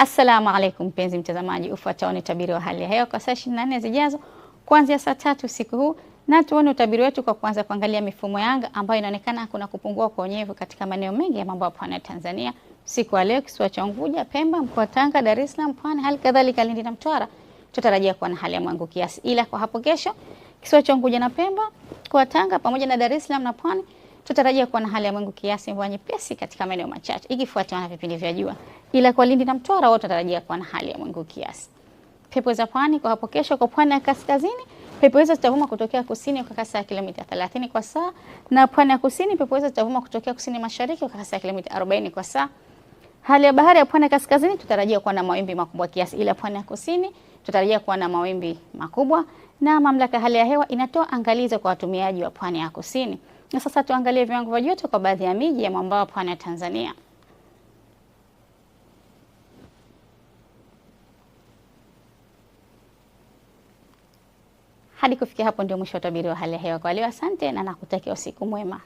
Assalamu alaikum mpenzi mtazamaji, ufuatao ni utabiri wa hali ya hewa kwa saa 24 zijazo kuanzia saa 3 usiku huu, na tuone utabiri wetu kwa kuanza kuangalia mifumo ya anga ambayo inaonekana kuna kupungua kwa unyevu katika maeneo mengi ya mambo ya pwani ya Tanzania. Usiku wa leo kisiwa cha Unguja, Pemba, mkoa wa Tanga, Dar es Salaam, Pwani, hali kadhalika Lindi na Mtwara tutarajia kuwa na hali ya mawingu kiasi, ila kwa hapo kesho kisiwa cha Unguja na Pemba, mkoa wa Tanga pamoja na Dar es Salaam na Pwani tutarajia kuwa na hali ya mawingu kiasi, mvua nyepesi katika maeneo machache ikifuatiwa na vipindi vya jua, ila kwa Lindi na Mtwara wote tutarajia kuwa na hali ya mawingu kiasi. Pepo za pwani kwa hapo kesho, kwa pwani ya kaskazini pepo hizo zitavuma kutokea kusini kwa kasi ya kilomita 30 kwa saa, na pwani ya kusini pepo hizo zitavuma kutokea kusini mashariki kwa kasi ya kilomita 40 kwa saa. Hali ya bahari ya pwani ya kaskazini tutarajia kuwa na mawimbi makubwa kiasi, ila pwani ya kusini tutarajia kuwa na mawimbi makubwa, na mamlaka ya hali ya hewa inatoa angalizo kwa watumiaji wa pwani ya kusini. Na sasa tuangalie viwango vya joto kwa baadhi ya miji ya mwambao wa pwani ya Tanzania. Hadi kufikia hapo ndio mwisho wa utabiri wa hali ya hewa kwa leo. Asante na nakutakia usiku mwema.